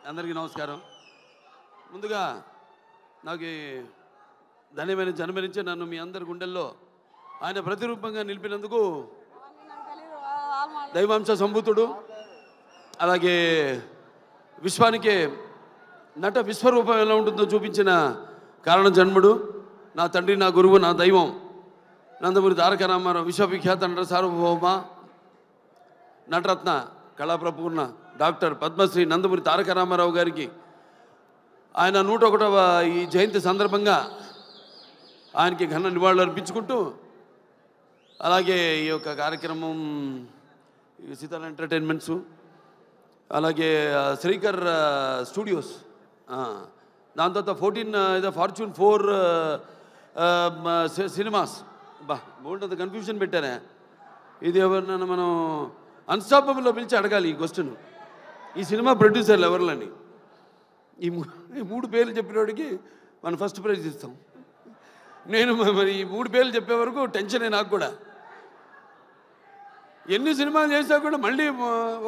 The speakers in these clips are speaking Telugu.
అందరికీ నమస్కారం. ముందుగా నాకు ధన్యమైన జన్మనిచ్చి నన్ను మీ అందరి గుండెల్లో ఆయన ప్రతిరూపంగా నిలిపినందుకు దైవాంశ సంభూతుడు, అలాగే విశ్వానికి నట విశ్వరూపం ఎలా ఉంటుందో చూపించిన కారణ జన్ముడు, నా తండ్రి, నా గురువు, నా దైవం నందమూరి తారక రామారావు, విశ్వవిఖ్యాత నట సార్వభౌమ నటరత్న కళాప్రపూర్ణ డాక్టర్ పద్మశ్రీ నందమూరి తారక రామారావు గారికి ఆయన 101వ ఈ జయంతి సందర్భంగా ఆయనకి ఘన నివాళులు అర్పించుకుంటూ, అలాగే ఈ యొక్క కార్యక్రమం సీతాల ఎంటర్టైన్మెంట్స్, అలాగే శ్రీకర్ స్టూడియోస్, దాని తర్వాత 14 ఫార్చ్యూన్ 4 సినిమాస్, బాగుంటుంది, కన్ఫ్యూజన్ పెట్టారే. ఇది ఎవరినైనా మనం అన్స్టాపబుల్లో పిలిచి అడగాలి ఈ క్వశ్చన్. ఈ సినిమా ప్రొడ్యూసర్లు ఎవరిలని ఈ 3 పేర్లు చెప్పినోడికి మనం ఫస్ట్ ప్రైజ్ ఇస్తాం. నేను మరి ఈ 3 పేర్లు చెప్పే వరకు టెన్షనే నాకు కూడా. ఎన్ని సినిమాలు చేసినా కూడా మళ్ళీ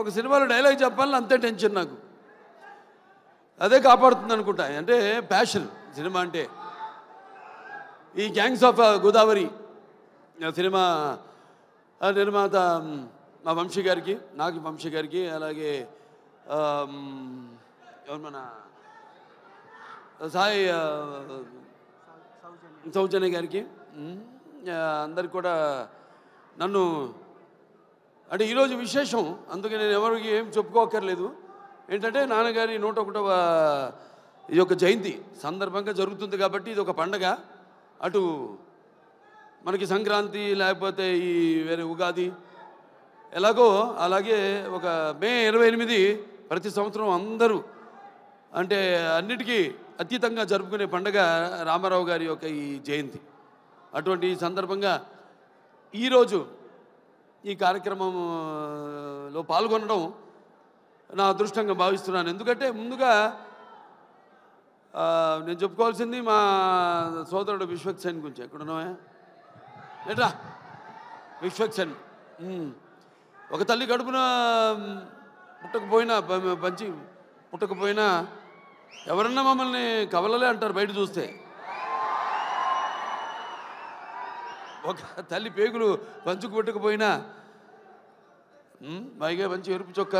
ఒక సినిమాలో డైలాగ్ చెప్పాలని అంతే టెన్షన్ నాకు. అదే కాపాడుతుంది అనుకుంటా. అంటే ప్యాషన్ సినిమా అంటే. ఈ గ్యాంగ్స్ ఆఫ్ గోదావరి సినిమా నిర్మాత మా వంశీ గారికి, నాకు వంశీ గారికి, అలాగే ఎవరు మన సాయి సౌజన్య గారికి, అందరికి కూడా నన్ను అంటే ఈరోజు విశేషం. అందుకే నేను ఎవరికి ఏం చెప్పుకోకర్లేదు. ఏంటంటే నాన్నగారి 101వ ఈ యొక్క జయంతి సందర్భంగా జరుగుతుంది కాబట్టి ఇది ఒక పండగ. అటు మనకి సంక్రాంతి, లేకపోతే ఈ వేరే ఉగాది ఎలాగో అలాగే ఒక మే 28 ప్రతి సంవత్సరం అందరూ అంటే అన్నిటికీ అతీతంగా జరుపుకునే పండగ రామారావు గారి యొక్క ఈ జయంతి. అటువంటి సందర్భంగా ఈరోజు ఈ కార్యక్రమంలో పాల్గొనడం నా అదృష్టంగా భావిస్తున్నాను. ఎందుకంటే ముందుగా నేను చెప్పుకోవాల్సింది మా సోదరుడు విశ్వక్సేన్ గురించి. ఎక్కడున్నావా ఏట్రా విశ్వక్సేన్. ఒక తల్లి కడుపున పుట్టకపోయినా ఎవరన్నా మమ్మల్ని కవలలే అంటారు బయట చూస్తే. ఒక తల్లి పేగులు పంచుకు పుట్టకపోయినా పైగా మంచి ఎరుపు చొక్క,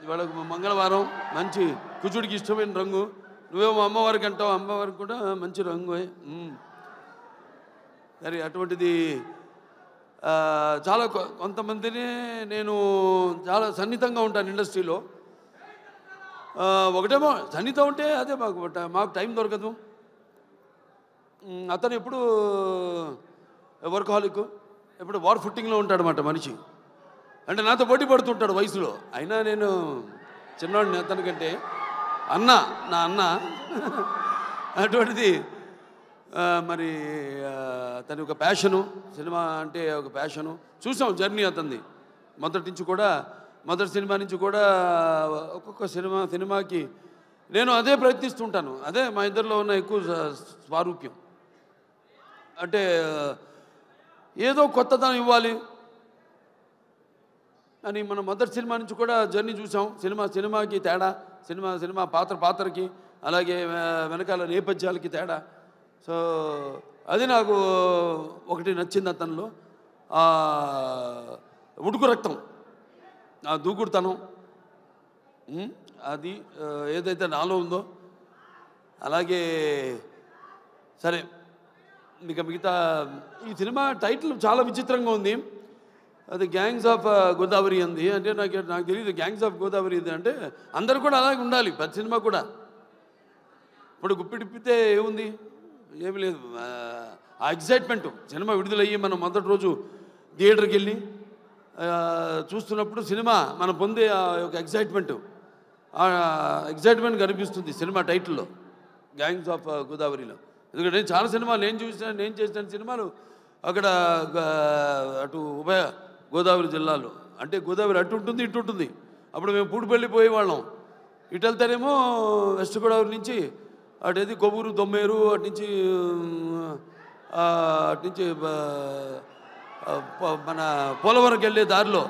ఇవాళ మంగళవారం, మంచి కుజుడికి ఇష్టమైన రంగు, నువ్వేమో అమ్మవారికి అంటావు, అమ్మవారికి కూడా మంచి రంగు. సరే, అటువంటిది చాలా కొంతమందిని నేను చాలా సన్నిహితంగా ఉంటాను ఇండస్ట్రీలో. ఒకటేమో సన్నిహితం ఉంటే అదే మాకు టైం దొరకదు. అతను ఎప్పుడు వర్కహాలిక్, ఎప్పుడు వార్ ఫుట్టింగ్లో ఉంటాడనమాట మనిషి. అంటే నాతో పోటీ పడుతుంటాడు వయసులో. అయినా నేను చిన్నవాడిని అతనికంటే. నా అన్న అటువంటిది. మరి అతని ఒక ప్యాషను, సినిమా అంటే ఒక ప్యాషను. చూసాం జర్నీ అతనిది మొదటి సినిమా నుంచి కూడా. ఒక్కొక్క సినిమాకి నేను అదే ప్రయత్నిస్తుంటాను. అదే మా ఇద్దరిలో ఉన్న ఎక్కువ స్వారూప్యం. అంటే ఏదో కొత్తదనం ఇవ్వాలి అని మనం మొదటి సినిమా నుంచి కూడా జర్నీ చూసాం. సినిమాకి తేడా, సినిమా పాత్రకి, అలాగే వెనకాల నేపథ్యాలకి తేడా. సో అది నాకు ఒకటి నచ్చింది అతనిలో. ఉడుకు రక్తం, ఆ దూకుడుతనం, అది ఏదైతే నాలో ఉందో. అలాగే సరే, ఇక మిగతా ఈ సినిమా టైటిల్ చాలా విచిత్రంగా ఉంది. అది గ్యాంగ్స్ ఆఫ్ గోదావరి అంది. అంటే నాకు తెలియదు గ్యాంగ్స్ ఆఫ్ గోదావరి ఇది అంటే. అందరు కూడా అలాగే ఉండాలి ప్రతి సినిమా కూడా. ఇప్పుడు గుప్పిడిప్పితే ఏముంది, ఏమి లేదు. ఆ ఎగ్జైట్మెంట్ సినిమా విడుదలయ్యి మనం మొదటి రోజు థియేటర్కి వెళ్ళి చూస్తున్నప్పుడు సినిమా మనం పొందే ఆ యొక్క ఎగ్జైట్మెంట్ కనిపిస్తుంది సినిమా టైటిల్లో, గ్యాంగ్స్ ఆఫ్ గోదావరిలో. ఎందుకంటే నేను చాలా సినిమాలు నేను చేసిన సినిమాలు అక్కడ అటు ఉభయ గోదావరి జిల్లాలో. అంటే గోదావరి అటు ఉంటుంది, ఇటు ఉంటుంది. అప్పుడు మేము పూడిపల్లి పోయేవాళ్ళం. ఇటు వెళ్తారేమో వెస్ట్ గోదావరి నుంచి అటేది కొవ్వూరు, దొమ్మేరు, అటు నుంచి మన పోలవరంకి వెళ్ళే దారిలో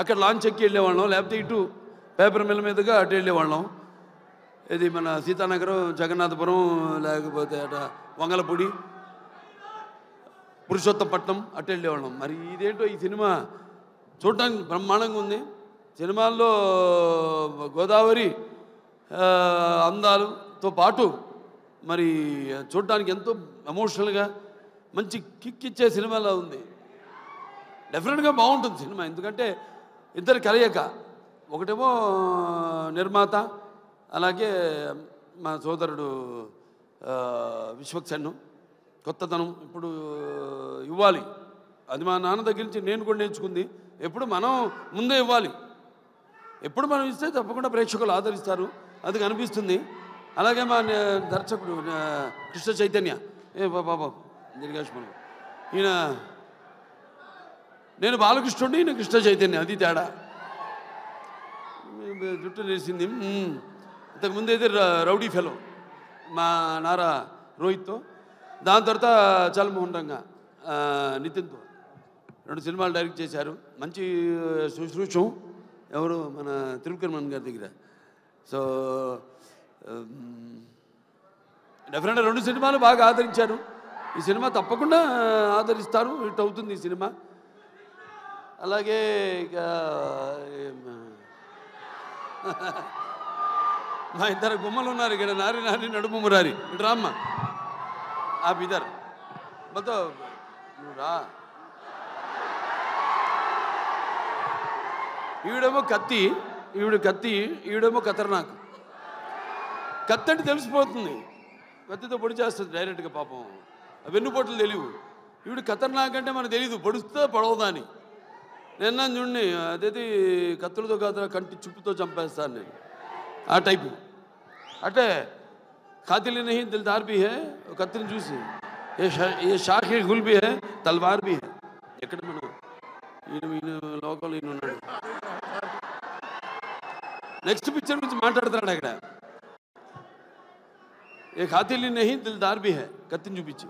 అక్కడ లాంచ్ ఎక్కి వెళ్ళేవాళ్ళం. లేకపోతే ఇటు పేపర్ మిల్ మీదుగా అటు వెళ్ళేవాళ్ళం. ఇది మన సీతానగరం, జగన్నాథపురం, లేకపోతే అట వంగలపూడి, పురుషోత్తపట్నం అటు వెళ్ళేవాళ్ళం. మరి ఇదేంటో ఈ సినిమా చూడటానికి బ్రహ్మాండంగా ఉంది. సినిమాల్లో గోదావరి అందాలతో పాటు మరి చూడటానికి ఎంతో ఎమోషనల్గా మంచి కిక్ ఇచ్చే సినిమాలో ఉంది. డెఫినెట్గా బాగుంటుంది సినిమా. ఎందుకంటే ఇద్దరు కలయిక, ఒకటేమో నిర్మాత, అలాగే మా సోదరుడు విశ్వక్సేన్. కొత్తతనం ఇప్పుడు ఇవ్వాలి, అది మా నాన్న దగ్గర నుంచి నేను కూడా నేర్చుకుంది. ఎప్పుడు మనం ముందే ఇవ్వాలి, ఎప్పుడు మనం ఇస్తే తప్పకుండా ప్రేక్షకులు ఆదరిస్తారు, అది కనిపిస్తుంది. అలాగే మా దర్శకుడు కృష్ణ చైతన్య, బాబా దీర్ఘాష్మణ్, ఈయన నేను బాలకృష్ణుడిని, ఈయన కృష్ణ చైతన్య, అది తేడా. జుట్టు నేసింది. ఇంతకుముందు అయితే రౌడీ ఫెలో మా నారా రోహిత్తో, దాని తర్వాత చల్మోహన్ రంగా నితిన్తో 2 సినిమాలు డైరెక్ట్ చేశారు. మంచి శుశ్రూషం ఎవరు మన త్రివిక్రమన్ గారి దగ్గర. సో డెఫినెట్గా 2 సినిమాలు బాగా ఆదరించారు. ఈ సినిమా తప్పకుండా ఆదరిస్తారు, హిట్ అవుతుంది ఈ సినిమా. అలాగే ఇక మా ఇద్దరు గుమ్మలు ఉన్నారు ఇక్కడ, నారి నారి నడుము మురారి, ఇటు రామ్మ ఆ ఇద్దరు మొత్తం నువ్వు రా. ఈవిడేమో కత్తి, ఈవిడేమో ఖతర్నాక్. కత్తి అంటే తెలిసిపోతుంది, కత్తితో పొడి చేస్తుంది డైరెక్ట్గా. పాపం వెన్నుపోట్లు తెలియవు. ఈవిడ ఖతర్నాక్ అంటే మనకు తెలియదు, పొడుస్తుందో పొడవదా అని. నిన్న చూడండి, అదేది కత్తులతో కాదు కంటి చుప్పుతో చంపేస్తాను నేను, ఆ టైపు. అంటే ఖాతిల్ నహీ దిల్దార్ భీ హై, కత్తిని చూసి ఏ షాఖే గుల్ భీ హై, తల్వార్ భీ హై. ఎక్కడ మనం ఈయన లోకల్ ఈయన ఉన్నాడు. నెక్స్ట్ పిక్చర్ గురించి మాట్లాడుతున్నాడు అక్కడ. ఏ ఖాతిల్ నహీ దిల్దార్ భీ హై, కత్తిని చూపించి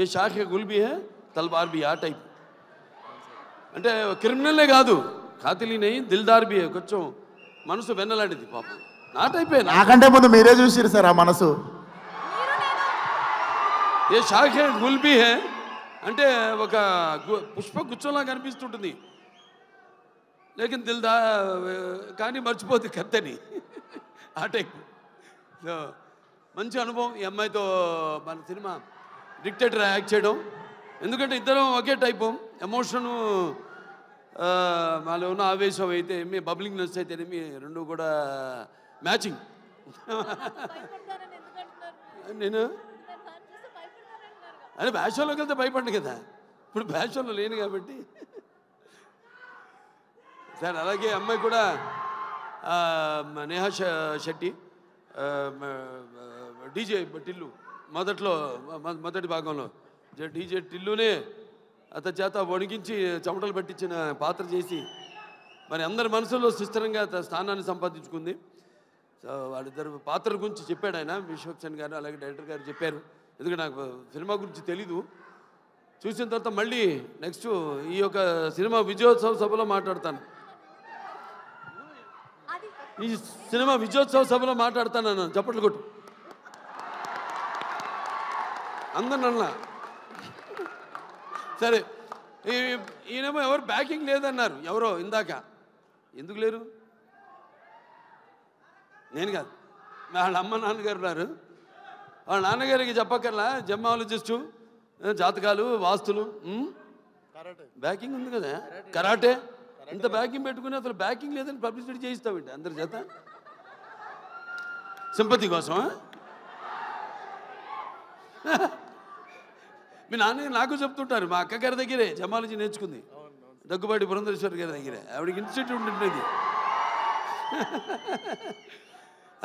ఏ షాఖే గుల్ భీ హై, తల్వార్ భీ, ఆ టైప్. అంటే క్రిమినల్లే కాదు, ఖాతిల్ నహీ దిల్దార్ భీ హై, కొంచెం మనసు వెన్నలాంటిది పాపం. నా టైపే. నాకంటే ముందు మీరే చూసిరు సార్ ఆ మనసు. ఏ షాఖే గుల్ భీ హై అంటే ఒక పుష్ప గుచ్చంలా కనిపిస్తుంటుంది, లేకిన్ దిల్దా కానీ మర్చిపోతే కత్తని, ఆ టైప్. సో మంచి అనుభవం ఈ అమ్మాయితో మన సినిమా డిక్టేటర్ యాక్ట్ చేయడం. ఎందుకంటే ఇద్దరం ఒకే టైపు, ఎమోషను మాలో ఉన్న ఆవేశం అయితే ఏమి, బబ్లింగ్నెస్ అయితే ఏమి, రెండు కూడా మ్యాచింగ్. నేను అదే బ్యాషోలోకి వెళ్తే భయపడ్డు కదా, ఇప్పుడు బ్యాషోలో లేను కాబట్టి. సార్ అలాగే అమ్మాయి కూడా నేహా శెట్టి, డీజే టిల్లు, మొదటి భాగంలో డీజే టిల్లునే అతని చేత వణికించి చెమటలు పట్టించిన పాత్ర చేసి మరి అందరి మనసులో సుస్థిరంగా స్థానాన్ని సంపాదించుకుంది. సో వాళ్ళిద్దరు పాత్ర గురించి చెప్పాడు ఆయన, విశ్వక్సేన్ గారు అలాగే డైరెక్టర్ గారు చెప్పారు. ఎందుకంటే నాకు సినిమా గురించి తెలీదు. చూసిన తర్వాత మళ్ళీ నెక్స్ట్ ఈ యొక్క సినిమా విజయోత్సవ సభలో మాట్లాడతాను, ఈ సినిమా విజయోత్సవ సభలో మాట్లాడతాను. చప్పట్లు కొట్టు అందరినన్నా. సరే, ఈయనేమో ఎవరు బ్యాకింగ్ లేదన్నారు, ఎవరో ఇందాక. ఎందుకు లేరు? నేను కాదు, వాళ్ళ అమ్మ నాన్నగారు ఉన్నారు. వాళ్ళ నాన్నగారికి చెప్పక్కర్లా, జెమ్మాలజిస్టు, జాతకాలు, వాస్తులు, బ్యాకింగ్ ఉంది కదా, కరాటే. ఇంత బ్యాకింగ్ పెట్టుకుని అసలు బ్యాకింగ్ లేదని పబ్లిసిటీ చేయిస్తామండి అందరి చేత, సింపతి కోసం. మీ నాన్న నాకు చెప్తుంటారు, మా అక్క గారి దగ్గరే జమాలజీ నేర్చుకుంది, దగ్గుబాటి పురంధరేశ్వరి గారి దగ్గరే. ఆవిడకి ఇన్స్టిట్యూట్ ఉంటుంది.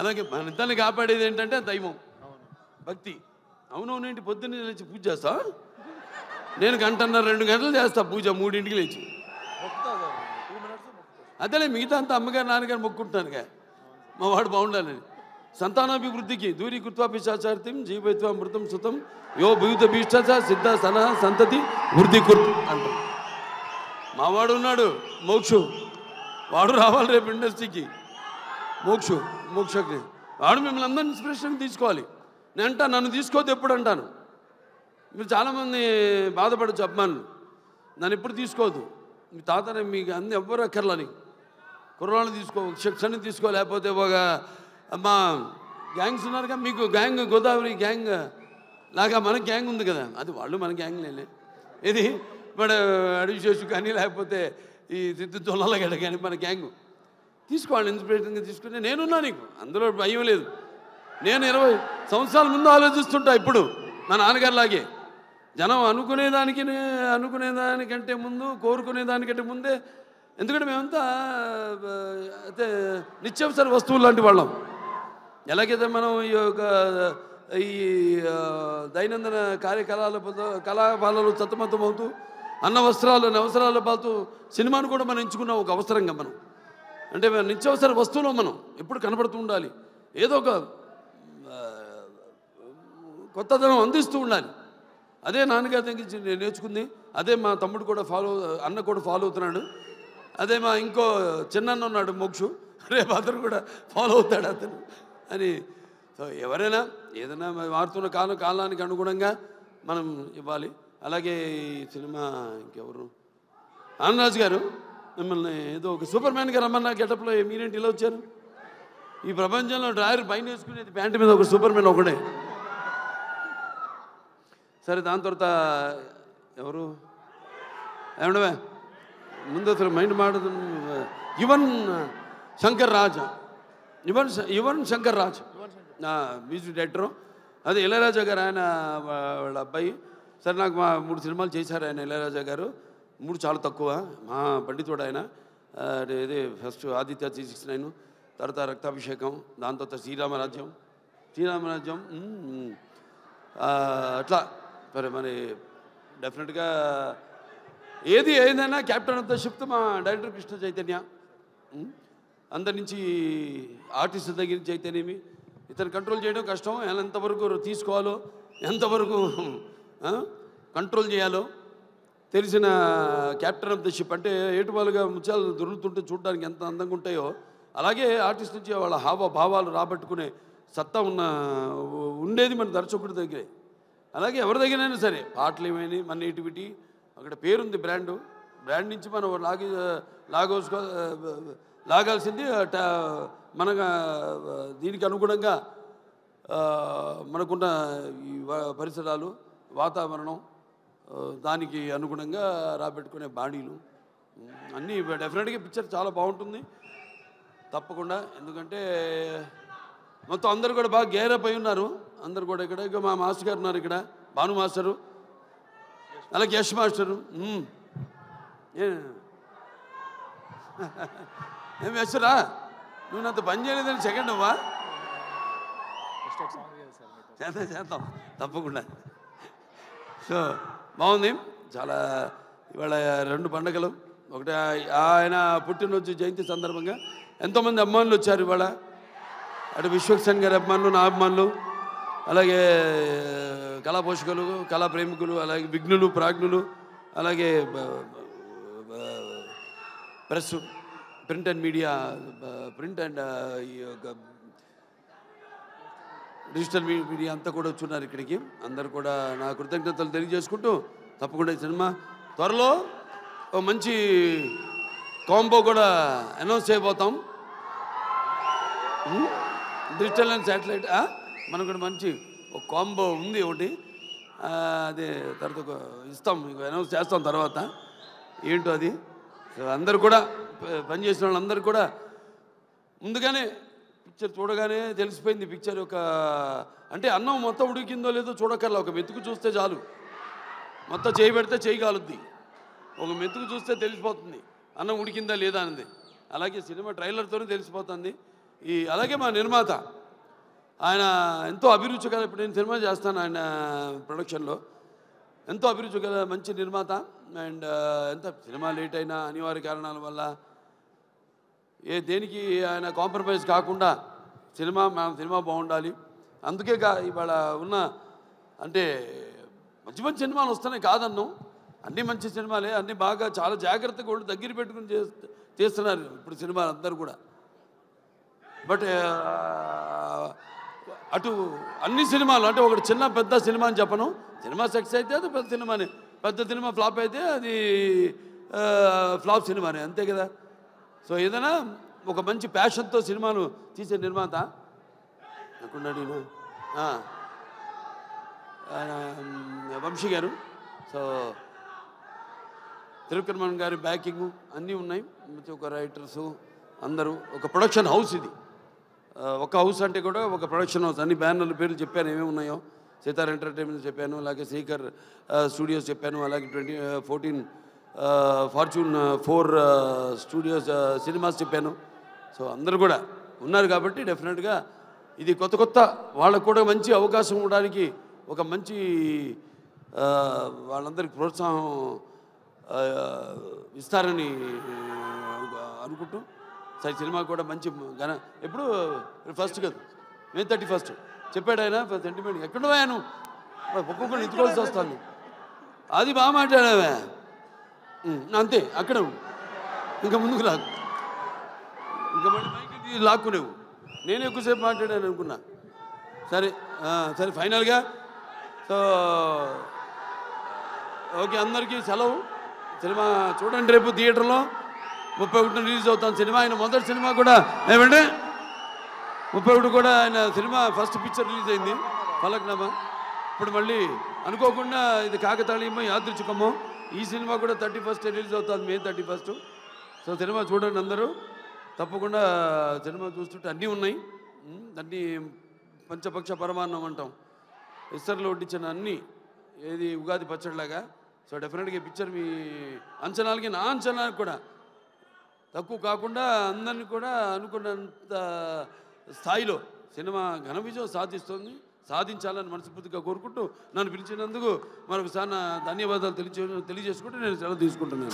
అలాగే మన ఇద్దరిని కాపాడేది ఏంటంటే దైవం, భక్తి. అవునవునేంటి, పొద్దున్నే లేచి పూజ చేస్తా నేను, 1.5-2 గంటలు చేస్తా పూజ, 3ంటికి లేచి. అదేలే, మిగతా అంతా అమ్మగారు నాన్నగారు మొక్కుంటున్నానుగా, మా వాడు బాగుండాలని. సంతానాభివృద్ధికి దూరీకృత్వా పిశాచార్తిం జీవైత్వా మృతం సుతం యో భూత భీష్ట సిద్ధ సన సంతతి వృద్ధి కుర్తు అంటాం. మావాడు ఉన్నాడు మోక్షు, వాడు రావాలి రేపు ఇండస్ట్రీకి. మోక్షకి వాడు మిమ్మల్ని అందరూ ఇన్స్పిరేషన్ తీసుకోవాలి. నేను అంటా నన్ను తీసుకోవద్దు ఎప్పుడు అంటాను. మీరు చాలామంది బాధపడచ్చు అభిమానులు, నన్ను ఎప్పుడు తీసుకోవద్దు, మీ తాతనే మీకు అన్ని ఎవ్వరు అక్కర్లని కుర్రాళ్ళు తీసుకో, శిక్షణ తీసుకో, లేకపోతే ఒక మా గ్యాంగ్స్ ఉన్నారుగా మీకు, గ్యాంగ్ గోదావరి గ్యాంగ్ లాగా మన గ్యాంగ్ ఉంది కదా, అది వాళ్ళు మన గ్యాంగ్లేనే. ఇది మన అడివిశేషు కానీ లేకపోతే ఈ సిద్ధు జొన్నలగడ్డ కానీ మన గ్యాంగ్ తీసుకోవాలి. ఇన్స్పిరేషన్గా తీసుకుని నేనున్నా, నీకు అందులో భయం లేదు. నేను 20 సంవత్సరాల ముందు ఆలోచిస్తుంటా ఇప్పుడు మా నాన్నగారిలాగే. జనం అనుకునేదానికంటే ముందు, కోరుకునేదానికంటే ముందే. ఎందుకంటే మేమంతా అయితే నిత్యావసర వస్తువులు లాంటి వాళ్ళం. ఎలాగైతే మనం ఈ దైనందిన కళాపాలలో సతమతమవుతూ అన్న అవసరాలు పాలుతూ సినిమాను కూడా మనం ఎంచుకున్నాం ఒక అవసరంగా. మనం అంటే నిత్యావసర వస్తువులో మనం ఎప్పుడు కనబడుతూ ఉండాలి, ఏదో ఒక కొత్తదనం అందిస్తూ ఉండాలి. అదే నాన్నగారి దగ్గర నేను నేర్చుకుంది. అదే మా తమ్ముడు కూడా అన్న కూడా ఫాలో అవుతున్నాడు. అదే మా ఇంకో చిన్న ఉన్నాడు మోక్షు, రేపు అతను కూడా ఫాలో అవుతాడు అతను అని. సో ఎవరైనా ఏదైనా మారుతున్న కాలానికి అనుగుణంగా మనం ఇవ్వాలి. అలాగే ఈ సినిమా ఇంకెవరు, ఆనందరాజు గారు మిమ్మల్ని ఏదో ఒక సూపర్ మ్యాన్గా రమ్మన్నా గెటప్లో మీరేంటి ఇలా వచ్చారు? ఈ ప్రపంచంలో డ్రాయర్ పైన వేసుకునేది ప్యాంటు మీద ఒక సూపర్ మ్యాన్ ఒకడే. సరే, దాని తర్వాత ఎవరు ఏమండవే ముందు అసలు మైండ్ మాడదు. Yuvan Shankar Raja music director. అదే ఇళయరాజా గారు, ఆయన వాళ్ళ అబ్బాయి. సరే, నాకు మా 3 సినిమాలు చేశారు ఆయన, ఇళయరాజా గారు. 3 చాలా తక్కువ, మా పండితుడు ఆయన. ఇది ఫస్ట్ ఆదిత్య 369, తర్వాత రక్తాభిషేకం, దాని తర్వాత శ్రీరామరాజ్యం. అట్లా మరి డెఫినెట్గా ఏదైనా క్యాప్టెన్ ఆఫ్ ద షిప్ మా డైరెక్టర్ కృష్ణ చైతన్య. అందరి నుంచి ఆర్టిస్ట్ దగ్గర నుంచి అయితేనేమి ఇతను కంట్రోల్ చేయడం కష్టం. ఎంతవరకు తీసుకోవాలో, ఎంతవరకు కంట్రోల్ చేయాలో తెలిసిన క్యాప్టెన్ ఆఫ్ ద షిప్. అంటే ఏటువాలుగా ముత్యాలు దొరుకుతుంటే చూడడానికి ఎంత అందంగా ఉంటాయో, అలాగే ఆర్టిస్ట్ నుంచి వాళ్ళ హావభావాలు రాబట్టుకునే సత్తా ఉండేది మన దర్శకుడి దగ్గరే. అలాగే ఎవరి దగ్గరైనా సరే పాటలు ఏమైనా మన నేటివిటీ, అక్కడ పేరుంది, బ్రాండ్ నుంచి మనం లాగాల్సింది మన దీనికి అనుగుణంగా మనకున్న ఈ పరిసరాలు, వాతావరణం, దానికి అనుగుణంగా రాబెట్టుకునే బాడీలు అన్నీ డెఫినెట్గా పిక్చర్ చాలా బాగుంటుంది తప్పకుండా. ఎందుకంటే మొత్తం అందరూ కూడా బాగా గేరప్ అయి ఉన్నారు. అందరు కూడా ఇక్కడ మా మాస్టర్ గారు ఉన్నారు, ఇక్కడ భాను మాస్టరు, అలాగే యశ్ మాస్టరు. ఏం యశ్రా, నువ్వు నాతో పని చేయలేదని సెకండ్ అవ్వా? చేద్దాం తప్పకుండా. సో బాగుంది చాలా. ఇవాళ 2 పండుగలు, ఒకటి ఆయన పుట్టినరోజు జయంతి సందర్భంగా ఎంతోమంది అభిమానులు వచ్చారు ఇవాళ. అటు విశ్వక్సేన్ గారి అభిమానులు, నా అభిమానులు, అలాగే కళా పోషకులు, కళా ప్రేమికులు, అలాగే విఘ్నులు, ప్రాజ్ఞులు, అలాగే press, print and media, print and ఈ యొక్క డిజిటల్ మీడియా అంతా కూడా వచ్చున్నారు ఇక్కడికి. అందరు కూడా నా కృతజ్ఞతలు తెలియజేసుకుంటూ తప్పకుండా ఈ సినిమా త్వరలో ఒక మంచి కాంబో కూడా అనౌన్స్ చేయబోతాం. డిజిటల్ అండ్ శాటిలైట్ మనకు కూడా మంచి ఒక కాంబో ఉంది ఒకటి. అదే తర్వాత ఇస్తాం, అనౌన్స్ చేస్తాం తర్వాత ఏంటో అది. అందరూ కూడా పనిచేసిన వాళ్ళందరూ కూడా ముందుగానే పిక్చర్ చూడగానే తెలిసిపోయింది. పిక్చర్ యొక్క అంటే అన్నం మొత్తం ఉడికిందో లేదో చూడక్కర్లా, ఒక మెతుకు చూస్తే చాలు. మొత్తం చేయి పెడితే చేయి కాలుద్ది, ఒక మెతుకు చూస్తే తెలిసిపోతుంది అన్నం ఉడికిందా లేదా అనేది. అలాగే సినిమా ట్రైలర్తోనే తెలిసిపోతుంది. అలాగే మా నిర్మాత ఆయన ఎంతో అభిరుచి గల, ఇప్పుడు నేను సినిమా చేస్తాను ఆయన ప్రొడక్షన్లో, ఎంతో అభిరుచి గల మంచి నిర్మాత. అండ్ ఎంత సినిమా లేట్ అయినా అనివార్య కారణాల వల్ల దేనికి ఆయన కాంప్రమైజ్ కాకుండా మన సినిమా బాగుండాలి. అందుకే ఇవాళ ఉన్న అంటే మంచి మంచి సినిమాలు వస్తున్నాయి కాదన్నాం, అన్నీ మంచి సినిమాలే, అన్నీ బాగా చాలా జాగ్రత్తగా వాళ్ళు దగ్గర పెట్టుకుని చేస్తున్నారు ఇప్పుడు సినిమాలు అందరూ కూడా. బట్ అటు అన్ని సినిమాలు అంటే ఒకటి చిన్న పెద్ద సినిమా అని చెప్పను. సినిమా సక్సెస్ అయితే అది పెద్ద సినిమానే, పెద్ద సినిమా ఫ్లాప్ అయితే అది ఫ్లాప్ సినిమానే, అంతే కదా. సో ఏదైనా ఒక మంచి ప్యాషన్తో సినిమాలు తీసే నిర్మాత ఎక్కడున్నాడు వంశీ గారు. సో త్రివిక్రమన్ గారి బ్యాకింగ్ అన్నీ ఉన్నాయి, ఒక రైటర్సు అందరూ, ఒక ప్రొడక్షన్ హౌస్ ఇది. ఒక హౌస్ అంటే కూడా ఒక ప్రొడక్షన్ హౌస్. అన్ని బ్యానర్ల పేర్లు చెప్పాను ఏమేమి ఉన్నాయో. సితార్ ఎంటర్టైన్మెంట్ చెప్పాను, అలాగే శ్రీకర్ స్టూడియోస్ చెప్పాను, అలాగే 14 ఫార్చ్యూన్ 4 స్టూడియోస్ సినిమాస్ చెప్పాను. సో అందరూ కూడా ఉన్నారు కాబట్టి డెఫినెట్గా ఇది కొత్త కొత్త వాళ్ళకు కూడా మంచి అవకాశం ఇవ్వడానికి ఒక మంచి వాళ్ళందరికీ ప్రోత్సాహం ఇస్తారని అనుకుంటూ సరే సినిమా కూడా మంచి ఎప్పుడు ఫస్ట్ కదా May 31 చెప్పాడు ఆయన సెంటిమెంట్. ఎక్కడున్నాను ఒక్కొక్కరు ఎత్తుకోవాల్సి వస్తాను. అది బాగా మాట్లాడావే, అంతే అక్కడ ఇంకా ముందుకు రాకు, ఇంకా మళ్ళీ మైకి లాక్కునేవు. నేను ఎక్కువసేపు మాట్లాడాను అనుకున్నా. సరే సరే ఫైనల్గా సో ఓకే, అందరికీ సెలవు. సినిమా చూడండి, రేపు థియేటర్లో 31 రిలీజ్ అవుతాను సినిమా. ఆయన మొదటి సినిమా కూడా ఏమంటే 31 కూడా ఆయన సినిమా ఫస్ట్ పిక్చర్ రిలీజ్ అయింది ఫలక్నామా. ఇప్పుడు మళ్ళీ అనుకోకుండా ఇది కాకతాళీయమో యాదృచ్ఛికమో ఈ సినిమా కూడా 31 రిలీజ్ అవుతుంది, May 31. సో సినిమా చూడండి అందరూ తప్పకుండా. సినిమా చూస్తుంటే అన్నీ ఉన్నాయి, అన్నీ పంచపక్ష పరమాన్నం అంటాం, ఇస్తర్లో వడ్డించిన అన్నీ, ఏది ఉగాది పచ్చడిలాగా. సో డెఫినెట్గా ఈ పిక్చర్ మీ అంచనాలకి నా అంచనాలకు కూడా తక్కువ కాకుండా అందరినీ కూడా అనుకున్నంత స్థాయిలో సినిమా ఘన విజయం సాధించాలని మనస్ఫూర్తిగా కోరుకుంటూ నన్ను పిలిచినందుకు మరొకసారి నా ధన్యవాదాలు తెలియజేసుకుంటూ నేను సెలవు తీసుకుంటున్నాను.